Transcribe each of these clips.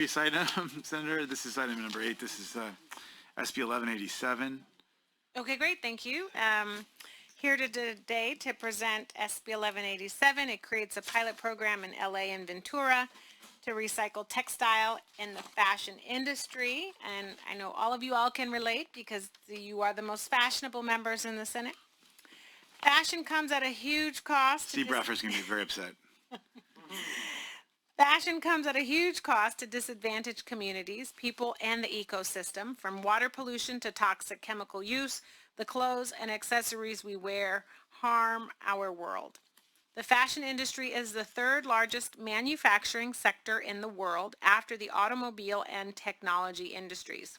Previous item, Senator, this is item number 8. This is SB 1187. Okay, great. Thank you. Here today to present SB 1187. It creates a pilot program in LA and Ventura to recycle textile in the fashion industry. And I know all of you all can relate because you are the most fashionable members in the Senate. Fashion comes at a huge cost. Seabraffer's going to be very upset. Fashion comes at a huge cost to disadvantaged communities, people, and the ecosystem. From water pollution to toxic chemical use, the clothes and accessories we wear harm our world. The fashion industry is the third largest manufacturing sector in the world after the automobile and technology industries.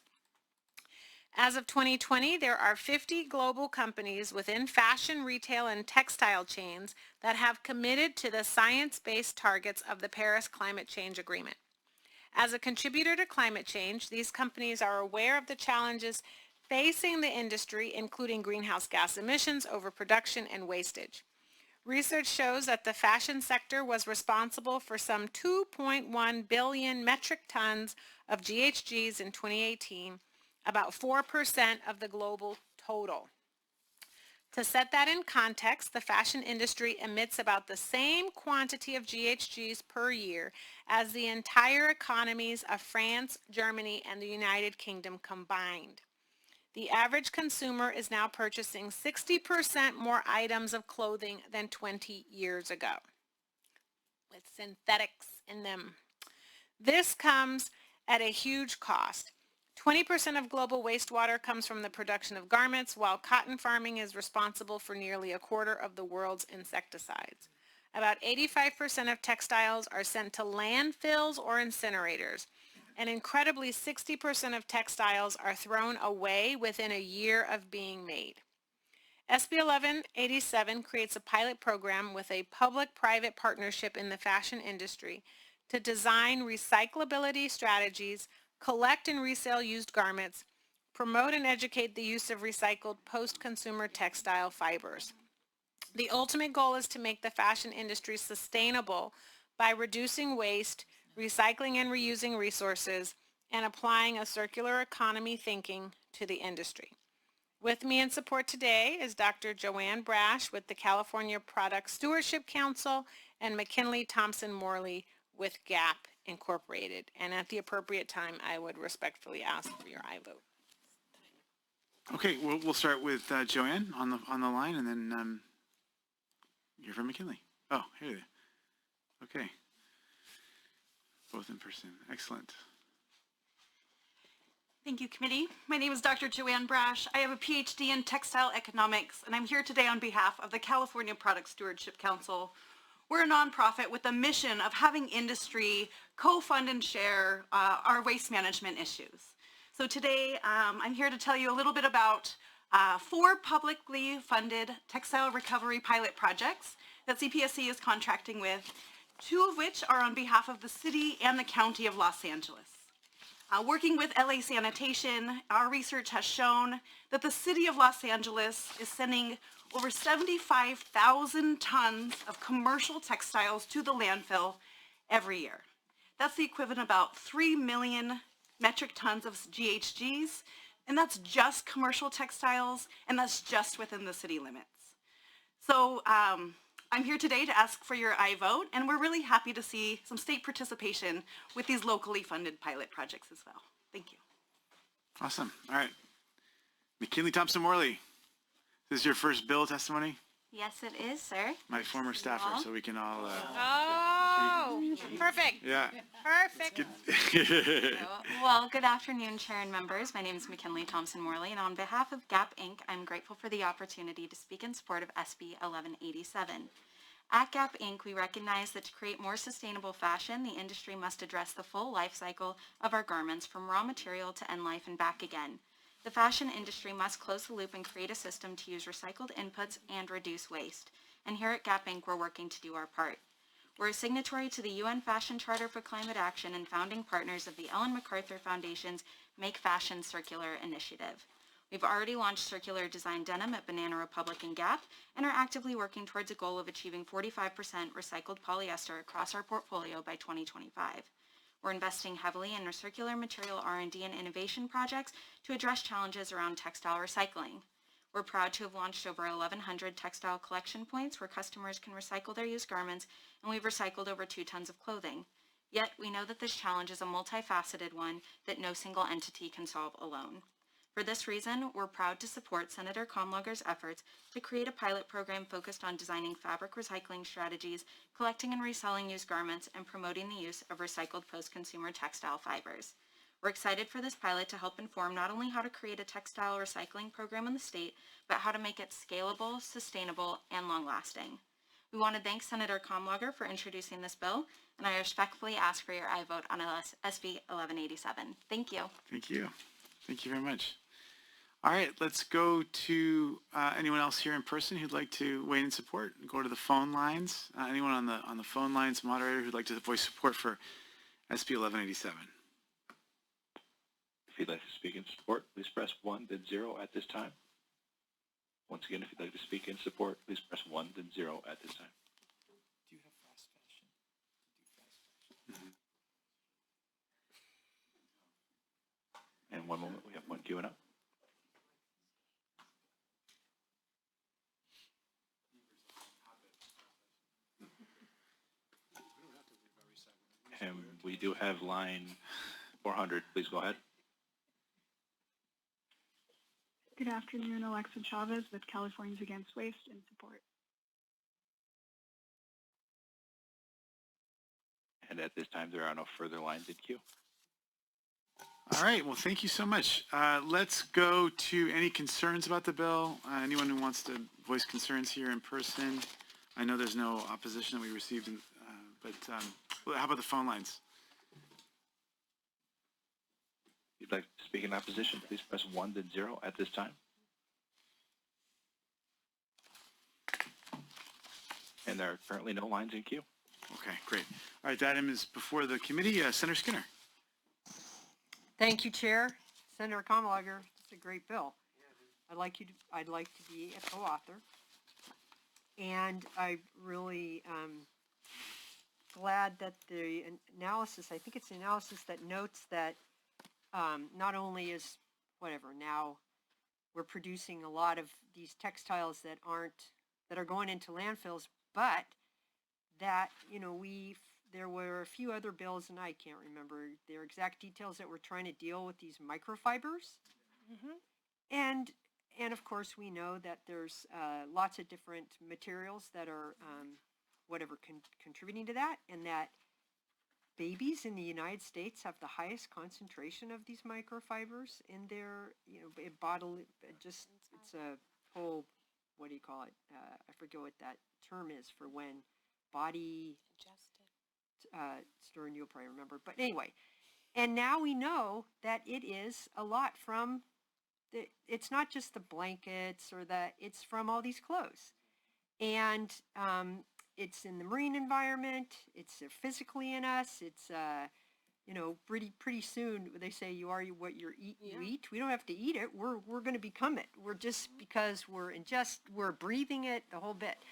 As of 2020, there are 50 global companies within fashion, retail, and textile chains that have committed to the science-based targets of the Paris Climate Change Agreement. As a contributor to climate change, these companies are aware of the challenges facing the industry, including greenhouse gas emissions, overproduction, and wastage. Research shows that the fashion sector was responsible for some 2.1 billion metric tons of GHGs in 2018, about 4% of the global total. To set that in context, the fashion industry emits about the same quantity of GHGs per year as the entire economies of France, Germany, and the United Kingdom combined. The average consumer is now purchasing 60% more items of clothing than 20 years ago, with synthetics in them. This comes at a huge cost. 20% of global wastewater comes from the production of garments, while cotton farming is responsible for nearly a quarter of the world's insecticides. About 85% of textiles are sent to landfills or incinerators, and incredibly 60% of textiles are thrown away within a year of being made. SB 1187 creates a pilot program with a public-private partnership in the fashion industry to design recyclability strategies, collect and resell used garments, promote and educate the use of recycled post-consumer textile fibers. The ultimate goal is to make the fashion industry sustainable by reducing waste, recycling and reusing resources, and applying a circular economy thinking to the industry. With me in support today is Dr. Joanne Brash with the California Product Stewardship Council and McKinley Thompson Morley with GAP Incorporated. And at the appropriate time, I would respectfully ask for your aye vote. Okay, we'll start with Joanne on the line, and then you're from McKinley. Oh, here they are. Okay. Both in person. Excellent. Thank you, committee. My name is Dr. Joanne Brash. I have a PhD in textile economics, and I'm here today on behalf of the California Product Stewardship Council. We're a nonprofit with a mission of having industry co-fund and share our waste management issues. So today, I'm here to tell you a little bit about 4 publicly funded textile recovery pilot projects that CPSC is contracting with, 2 of which are on behalf of the city and the county of Los Angeles. Working with LA Sanitation, our research has shown that the city of Los Angeles is sending over 75,000 tons of commercial textiles to the landfill every year. That's the equivalent of about 3 million metric tons of GHGs, and that's just commercial textiles, and that's just within the city limits. So I'm here today to ask for your aye vote, and we're really happy to see some state participation with these locally funded pilot projects as well. Thank you. Awesome. All right. McKinley Thompson Morley, this is your first bill testimony? Yes, it is, sir. My former staffer, so we can all... Oh, perfect. Yeah. Perfect. Well, good afternoon, Chair and members. My name is McKinley Thompson Morley, and on behalf of GAP Inc., I'm grateful for the opportunity to speak in support of SB 1187. At GAP Inc., we recognize that to create more sustainable fashion, the industry must address the full life cycle of our garments from raw material to end life and back again. The fashion industry must close the loop and create a system to use recycled inputs and reduce waste. And here at GAP Inc., we're working to do our part. We're a signatory to the UN Fashion Charter for Climate Action and founding partners of the Ellen MacArthur Foundation's Make Fashion Circular initiative. We've already launched circular design denim at Banana Republic and Gap and are actively working towards a goal of achieving 45% recycled polyester across our portfolio by 2025. We're investing heavily in circular material R&D and innovation projects to address challenges around textile recycling. We're proud to have launched over 1,100 textile collection points where customers can recycle their used garments, and we've recycled over 2 tons of clothing. Yet, we know that this challenge is a multifaceted one that no single entity can solve alone. For this reason, we're proud to support Senator Kamlager's efforts to create a pilot program focused on designing fabric recycling strategies, collecting and reselling used garments, and promoting the use of recycled post-consumer textile fibers. We're excited for this pilot to help inform not only how to create a textile recycling program in the state, but how to make it scalable, sustainable, and long-lasting. We want to thank Senator Kamlager for introducing this bill, and I respectfully ask for your aye vote on SB 1187. Thank you. Thank you. Thank you very much. All right, let's go to anyone else here in person who'd like to weigh in support. Go to the phone lines. Anyone on the phone lines, moderator, who'd like to voice support for SB 1187. If you'd like to speak in support, please press 1, then 0 at this time. Once again, if you'd like to speak in support, please press 1, then 0 at this time. Do you have fast fashion? And one moment, we have one queuing up. And we do have line 400. Please go ahead. Good afternoon, Alexa Chavez with Californians Against Waste in support. And at this time, there are no further lines in queue. All right, well, thank you so much. Let's go to any concerns about the bill. Anyone who wants to voice concerns here in person. I know there's no opposition that we received, but how about the phone lines? If you'd like to speak in opposition, please press 1, then 0 at this time. And there are currently no lines in queue. Okay, great. All right, that item is before the committee. Senator Skinner. Thank you, Chair. Senator Kamlager, it's a great bill. I'd like to be a co-author. And I really glad that the analysis, I think it's the analysis that notes that not only is now we're producing a lot of these textiles that are going into landfills, but that, there were a few other bills, and I can't remember their exact details, that were trying to deal with these microfibers. And of course, we know that there's lots of different materials that are contributing to that, and that babies in the United States have the highest concentration of these microfibers in their, it's a whole, what do you call it? I forget what that term is for when body Stern, you'll probably remember. But anyway, and now we know that it is a lot from it's not just the blankets or it's from all these clothes. And it's in the marine environment, it's physically in us, it's pretty soon they say you are what you eat. We don't have to eat it, we're going to become it. We're just because we're breathing it, the whole bit.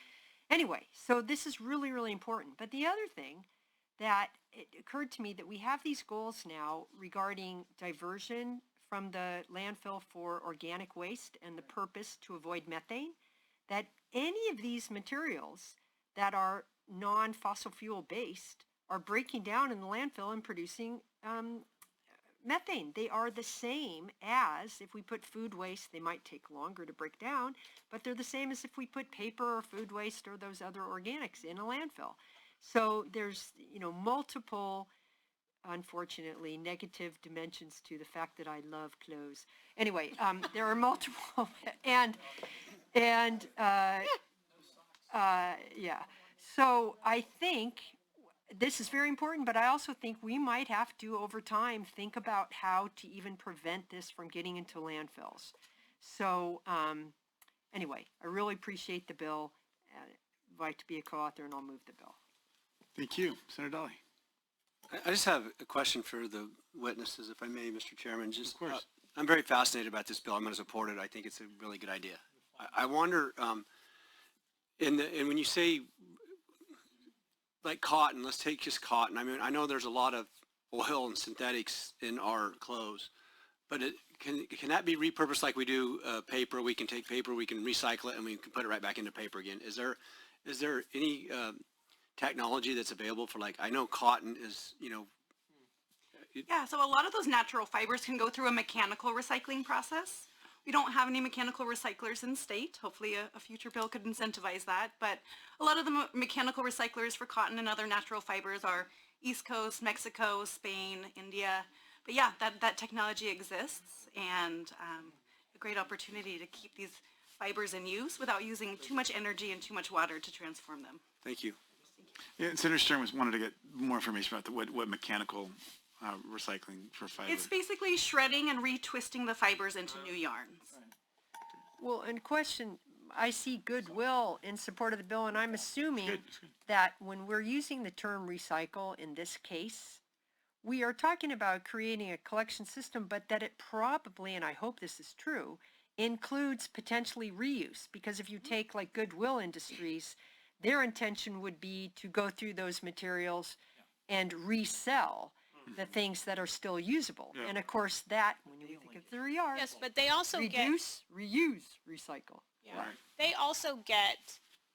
Anyway, so this is really, really important. But the other thing that it occurred to me that we have these goals now regarding diversion from the landfill for organic waste and the purpose to avoid methane, that any of these materials that are non-fossil fuel based are breaking down in the landfill and producing methane. They are the same as if we put food waste. They might take longer to break down, but they're the same as if we put paper or food waste or those other organics in a landfill. So there's, multiple, unfortunately, negative dimensions to the fact that I love clothes. Anyway, there are multiple, yeah. So I think this is very important, but I also think we might have to, over time, think about how to even prevent this from getting into landfills. So anyway, I really appreciate the bill. I'd like to be a co-author, and I'll move the bill. Thank you. Senator Dolly. I just have a question for the witnesses, if I may, Mr. Chairman. Just, of course. I'm very fascinated about this bill. I'm going to support it. I think it's a really good idea. I wonder, and when you say like cotton, let's take just cotton. I mean, I know there's a lot of oil and synthetics in our clothes. But can that be repurposed like we do paper? We can take paper, we can recycle it, and we can put it right back into paper again. Is there any technology that's available for, like, I know cotton is, Yeah, so a lot of those natural fibers can go through a mechanical recycling process. We don't have any mechanical recyclers in state. Hopefully a future bill could incentivize that. But a lot of the mechanical recyclers for cotton and other natural fibers are East Coast, Mexico, Spain, India. But yeah, that technology exists, and a great opportunity to keep these fibers in use without using too much energy and too much water to transform them. thank you. Yeah, Senator Stern wanted to get more information about what mechanical recycling for fiber. It's basically shredding and retwisting the fibers into new yarns. Well, and question, I see goodwill in support of the bill, and I'm assuming Good, it's good. that when we're using the term recycle in this case, we are talking about creating a collection system, but that it probably, and I hope this is true, includes potentially reuse. Because if you take like Goodwill Industries, their intention would be to go through those materials and resell the things that are still usable. Yeah. And of course that, when you think of the yard, Yes, but they also get, reduce, reuse, recycle. yeah, they also get,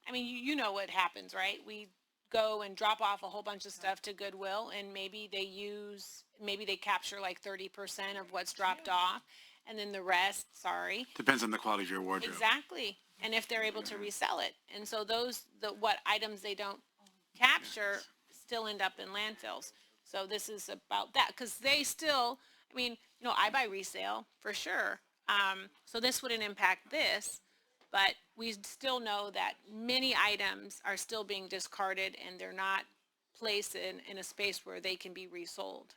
I mean, you know what happens, right? We go and drop off a whole bunch of stuff to Goodwill, and maybe they capture like 30% of what's dropped off, and then the rest, Depends on the quality of your wardrobe. exactly. And if they're able to resell it. And so what items they don't capture still end up in landfills. So this is about that, because they still, I mean, I buy resale for sure. So this wouldn't impact this, but we still know that many items are still being discarded, and they're not placed in a space where they can be resold.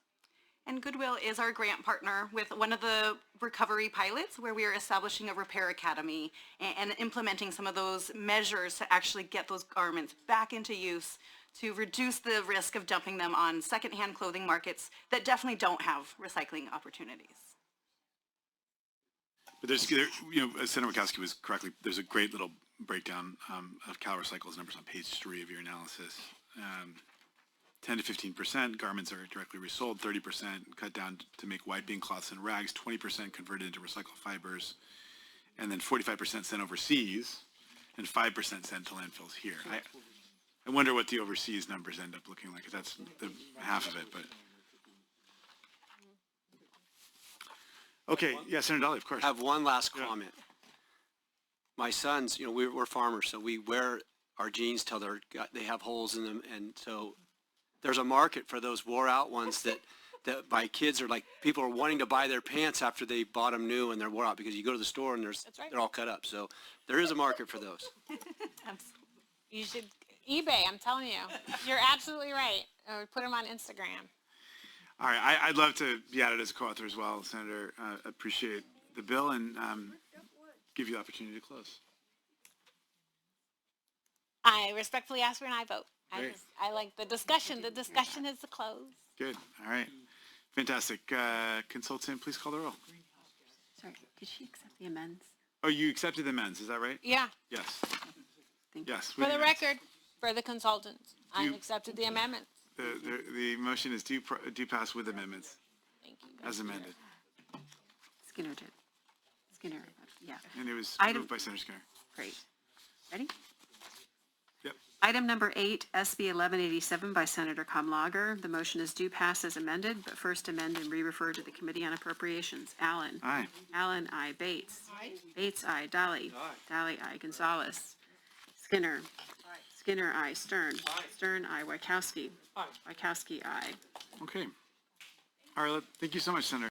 And Goodwill is our grant partner with one of the recovery pilots, where we are establishing a repair academy and implementing some of those measures to actually get those garments back into use, to reduce the risk of dumping them on secondhand clothing markets that definitely don't have recycling opportunities. But as Senator Wachowski was correctly, there's a great little breakdown of Cal Recycle's numbers on page 3 of your analysis. 10 to 15% garments are directly resold, 30% cut down to make wiping cloths and rags, 20% converted into recycled fibers, and then 45% sent overseas, and 5% sent to landfills here. I wonder what the overseas numbers end up looking like, because that's the half of it, but. Okay, yeah, Senator Daly, of course. I have one last comment. My sons, we're farmers, so we wear our jeans till they have holes in them, and so there's a market for those wore out ones that my kids are like, people are wanting to buy their pants after they bought them new and they're wore out, because you go to the store and That's right. they're all cut up. So there is a market for those. You should, eBay, I'm telling you. You're absolutely right. Or put them on Instagram. All right, I'd love to be added as a co-author as well, Senator. Appreciate the bill, and give you the opportunity to close. I respectfully ask for an aye vote. Great. I like the discussion. The discussion is the close. Good, all right. Fantastic. Consultant, please call the roll. Sorry, did she accept the amends? Oh, you accepted the amends, is that right? Yeah. Yes. Thank you. Yes. For the record, for the consultants, I accepted the amendments. The motion is do pass with amendments Thank you. as amended. Skinner did. Skinner, yeah, And it was Item- moved by Senator Skinner. great. Ready? Yep. Item number 8, SB 1187 by Senator Kamlager. The motion is due pass as amended, but first amend and re-refer to the Committee on Appropriations. Allen. Aye. Allen, aye. Bates. Bates, aye. Dolly. Dolly, aye. Gonzalez. Skinner. Skinner, aye. Stern. Stern, aye. Wachowski. Wachowski, aye. Okay. All right, thank you so much, Senator.